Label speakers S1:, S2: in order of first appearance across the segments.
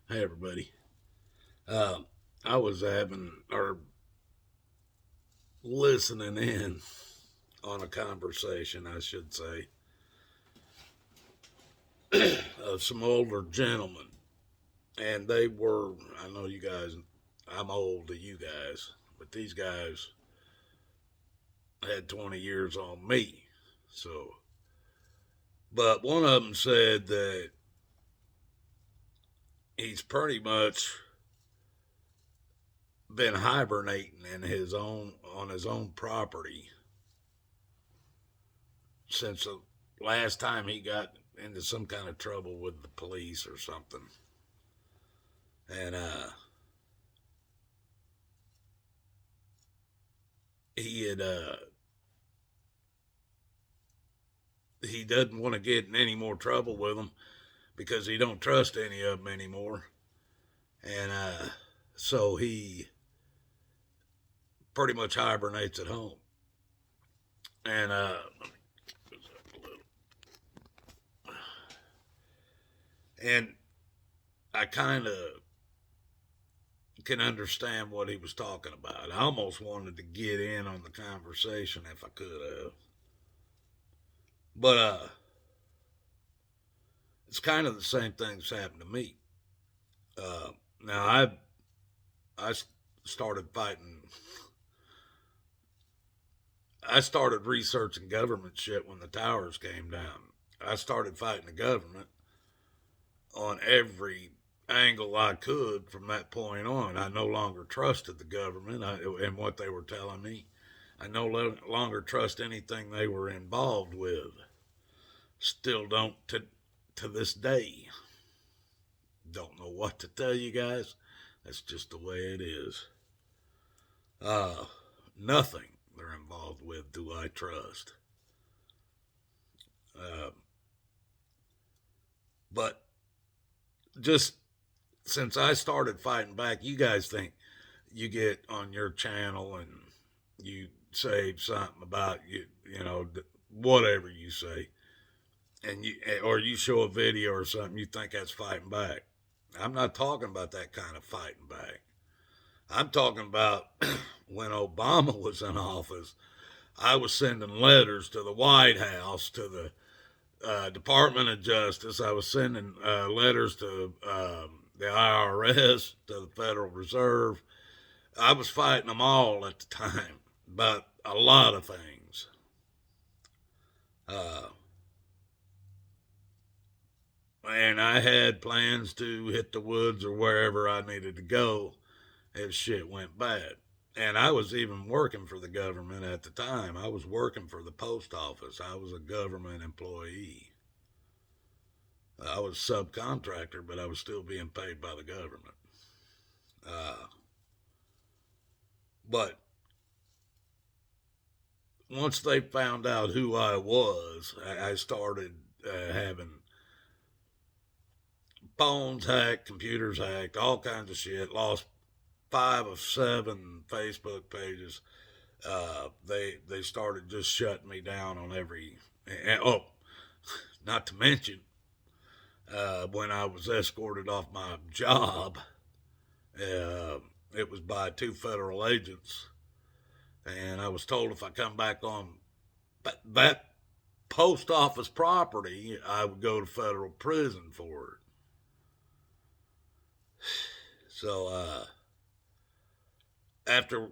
S1: Hey everybody. Uh, I was having or listening in on a conversation, I should say, of some older gentlemen, and they were. I know you guys. I'm old to you guys, but these guys had 20 years on me. So, but one of them said that he's pretty much been hibernating in his own on his own property since the last time he got into some kind of trouble with the police or something. And he had he doesn't want to get in any more trouble with them because he don't trust any of them anymore. And so he pretty much hibernates at home. And and I kind of can understand what he was talking about. I almost wanted to get in on the conversation if I could have. But it's kind of the same thing that's happened to me. Uh, now I started fighting. I started researching government shit when the towers came down. I started fighting the government on every angle I could from that point on. I no longer trusted the government and what they were telling me. I no longer trust anything they were involved with. Still don't to this day. Don't know what to tell you guys. That's just the way it is. Uh, Nothing they're involved with do I trust. Uh, but just since I started fighting back, you guys think you get on your channel and you say something about you know, whatever you say, and you or you show a video or something, you think that's fighting back. I'm not talking about that kind of fighting back. I'm talking about when Obama was in office. I was sending letters to the White House, to the Department of Justice. I was sending letters to the IRS, to the Federal Reserve. I was fighting them all at the time about a lot of things. Uh, and I had plans to hit the woods or wherever I needed to go if shit went bad. And I was even working for the government at the time. I was working for the post office. I was a government employee. I was a subcontractor, but I was still being paid by the government. Uh, but once they found out who I was, I started having phones hacked, computers hacked, all kinds of shit. Lost 5 of 7 Facebook pages. They started just shutting me down on every. Oh, not to mention when I was escorted off my job, uh, it was by 2 federal agents, and I was told if I come back on that post office property, I would go to federal prison for it. So after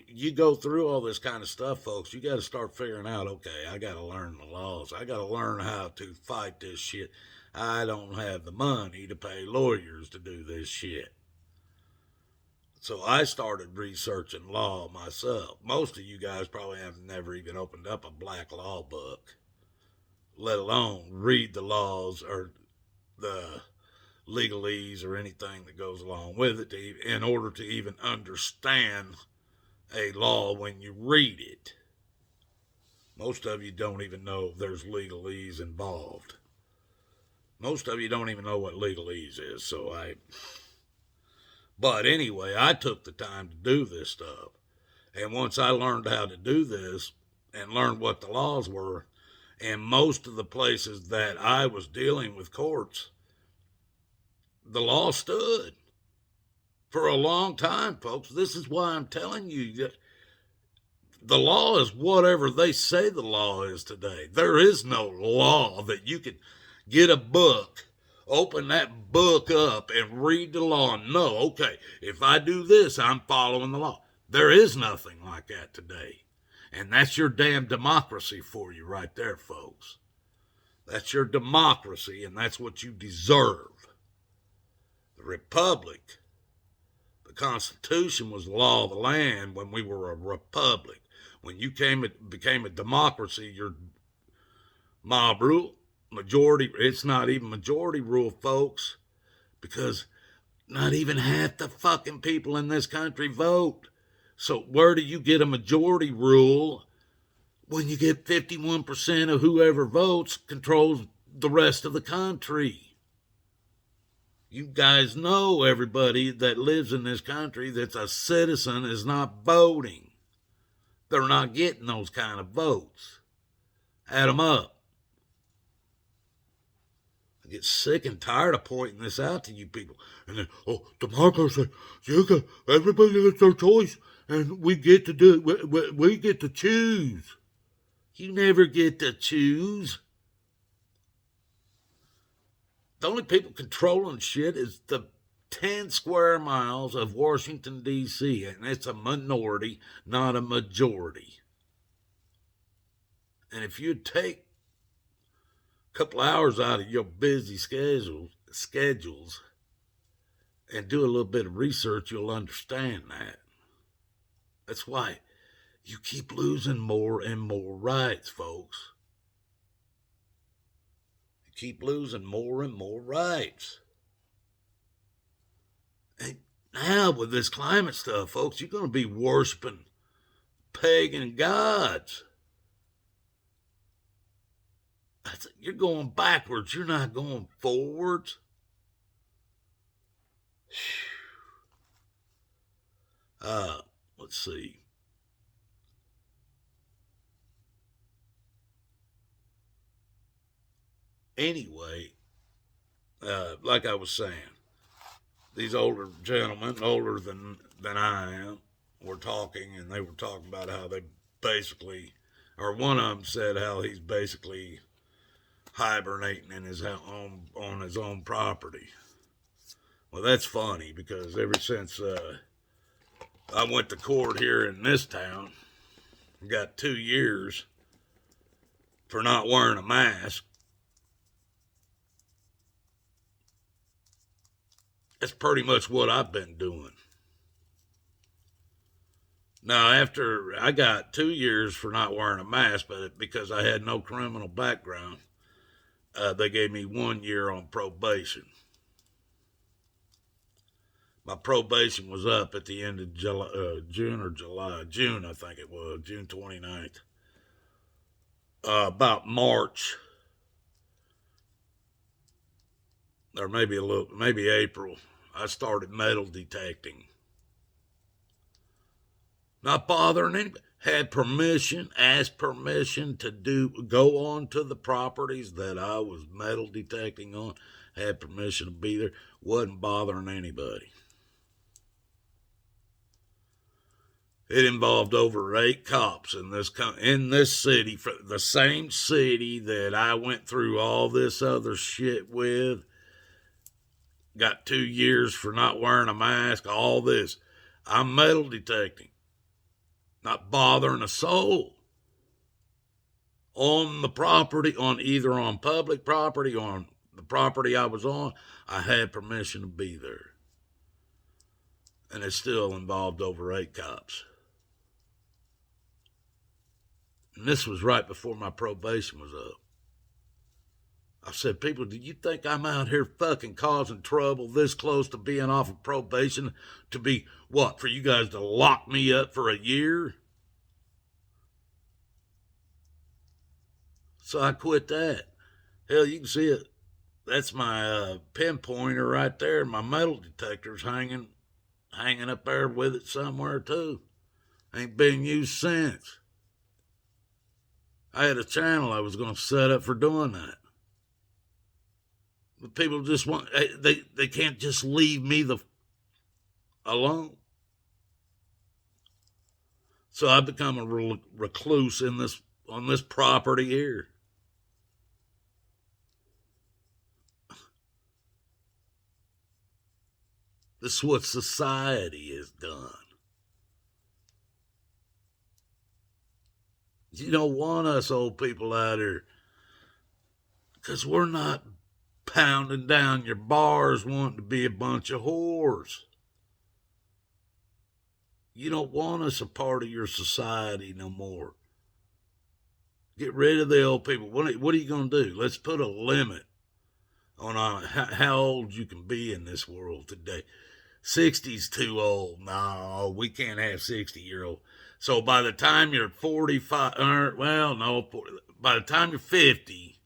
S1: you go through all this kind of stuff, folks, you got to start figuring out, okay, I got to learn the laws. I got to learn how to fight this shit. I don't have the money to pay lawyers to do this shit. So I started researching law myself. Most of you guys probably have never even opened up a black law book, let alone read the laws or the legalese or anything that goes along with it in order to even understand a law when you read it. Most of you don't even know there's legalese involved. Most of you don't even know what legalese is. But anyway, I took the time to do this stuff. And once I learned how to do this and learned what the laws were, and most of the places that I was dealing with courts, the law stood for a long time, folks. This is why I'm telling you that the law is whatever they say the law is today. There is no law that you can get a book, open that book up and read the law and know, okay, if I do this, I'm following the law. There is nothing like that today. And that's your damn democracy for you right there, folks. That's your democracy, and that's what you deserve. The republic, the Constitution was the law of the land when we were a republic. When you became a democracy, your mob rule, majority, it's not even majority rule, folks, because not even half the fucking people in this country vote. So where do you get a majority rule when you get 51% of whoever votes controls the rest of the country? You guys know, everybody that lives in this country that's a citizen is not voting. They're not getting those kind of votes. Add them up. I get sick and tired of pointing this out to you people. And then, democracy, everybody gets their choice, and we get to do it. We get to choose. You never get to choose. The only people controlling shit is the 10 square miles of Washington, D.C., and it's a minority, not a majority. And if you take a couple hours out of your busy schedules and do a little bit of research, you'll understand that. That's why you keep losing more and more rights, folks. You keep losing more and more rights. And now with this climate stuff, folks, you're going to be worshiping pagan gods. You're going backwards. You're not going forwards. Let's see. Anyway, like I was saying, these older gentlemen, older than I am, were talking, and they were talking about how they basically, or one of them said how he's basically hibernating in his on his own property. Well, that's funny because ever since I went to court here in this town, got 2 years for not wearing a mask. That's pretty much what I've been doing. Now, after I got 2 years for not wearing a mask, but because I had no criminal background, they gave me 1 year on probation. My probation was up at the end of June, I think it was, June 29th. About March, or maybe April, I started metal detecting. Not bothering anybody. Had permission, asked permission to go on to the properties that I was metal detecting on. Had permission to be there. Wasn't bothering anybody. It involved over 8 cops in this city, the same city that I went through all this other shit with. Got 2 years for not wearing a mask, all this. I'm metal detecting. Not bothering a soul. On the property, either on public property or on the property I was on, I had permission to be there. And it still involved over 8 cops. And this was right before my probation was up. I said, people, do you think I'm out here fucking causing trouble this close to being off of probation to be, what, for you guys to lock me up for a year? So I quit that. Hell, you can see it. That's my pinpointer right there. My metal detector's hanging up there with it somewhere too. Ain't been used since. I had a channel I was going to set up for doing that. People just want, they can't just leave me alone. So I become a recluse on this property here. This is what society has done. You don't want us old people out here because we're not pounding down your bars wanting to be a bunch of whores. You don't want us a part of your society no more. Get rid of the old people. What are you going to do? Let's put a limit on how old you can be in this world today. 60's too old. No, we can't have 60-year-old. So by the time you're 45, by the time you're 50,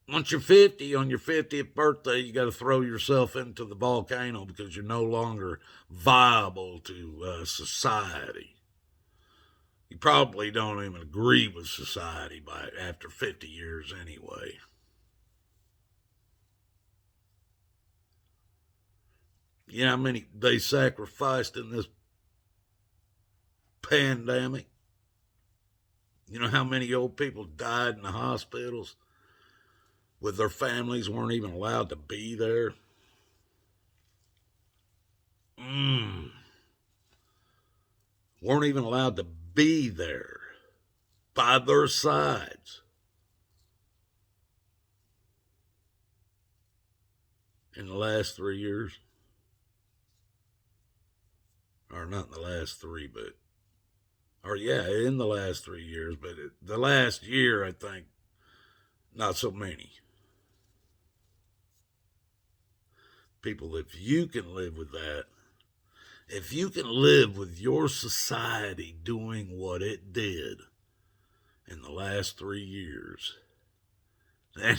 S1: once you're 50, on your 50th birthday, you got to throw yourself into the volcano because you're no longer viable to society. You probably don't even agree with society after 50 years anyway. You know how many they sacrificed in this pandemic? You know how many old people died in the hospitals with their families weren't even allowed to be there? Weren't even allowed to be there by their sides. In the last 3 years. Or not in the last three, but, or yeah, in the last 3 years, but the last year, I think, not so many. People, if you can live with that, if you can live with your society doing what it did in the last 3 years, then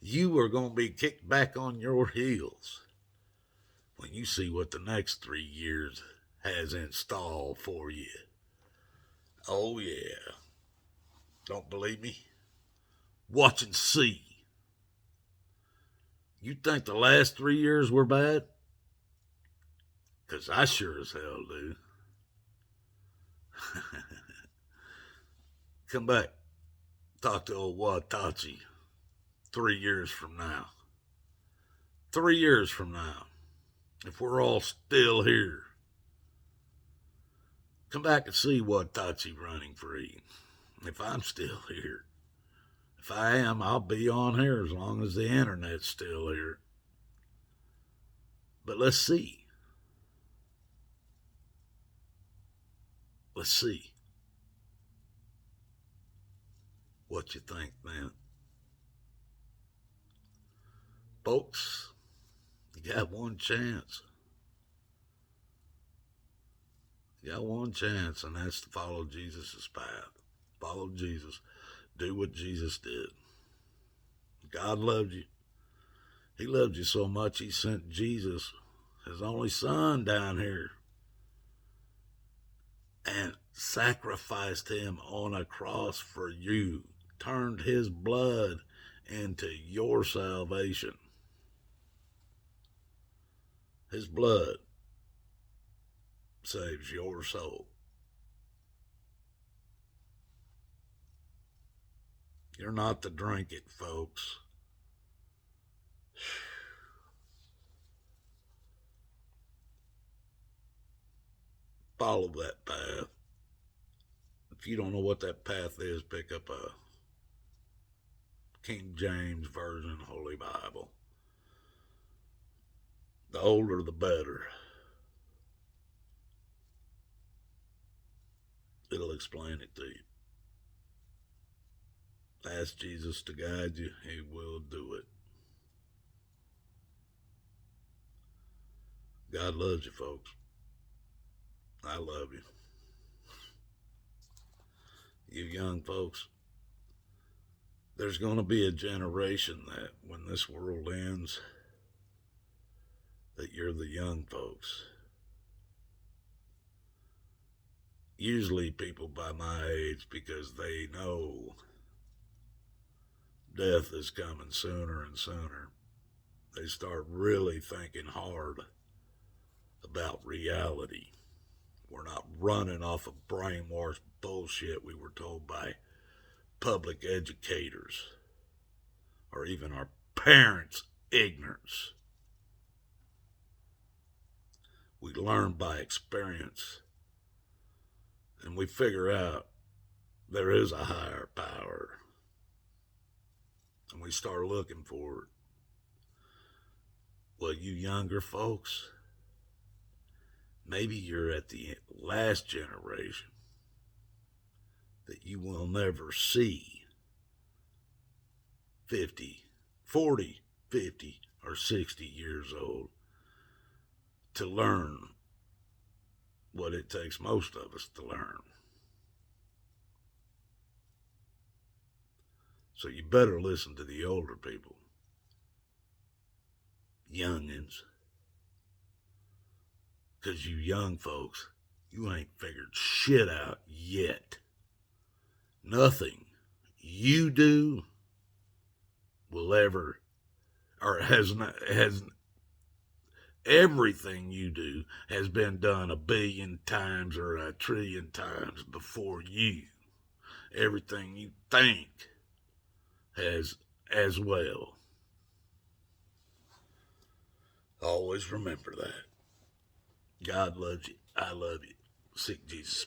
S1: you are going to be kicked back on your heels when you see what the next 3 years has in store for you. Oh, yeah. Don't believe me? Watch and see. You think the last 3 years were bad? Because I sure as hell do. Come back. Talk to old Watachi 3 years from now. 3 years from now. If we're all still here. Come back and see Watachi running free. If I'm still here. If I am, I'll be on here as long as the internet's still here. But let's see. Let's see what you think, man. Folks, you got one chance. You got one chance, and that's to follow Jesus' path. Follow Jesus. Do what Jesus did. God loved you. He loved you so much, he sent Jesus, his only son, down here and sacrificed him on a cross for you, turned his blood into your salvation. His blood saves your soul. You're not to drink it, folks. Follow that path. If you don't know what that path is, pick up a King James Version Holy Bible. The older, the better. It'll explain it to you. Ask Jesus to guide you. He will do it. God loves you, folks. I love you. You young folks, there's going to be a generation that when this world ends, that you're the young folks. usually people by my age, because they know death is coming sooner and sooner, they start really thinking hard about reality. We're not running off of brainwashed bullshit we were told by public educators or even our parents' ignorance. We learn by experience, and we figure out there is a higher power, and we start looking for it. Well, you younger folks, maybe you're at the last generation that you will never see 50, 40, 50, or 60 years old to learn what it takes most of us to learn. So you better listen to the older people, youngins, because you young folks, you ain't figured shit out yet. Nothing you do will ever, or has everything you do has been done a billion times or a trillion times before you. Everything you think has as well. Always remember that. God loves you. I love you. Seek Jesus.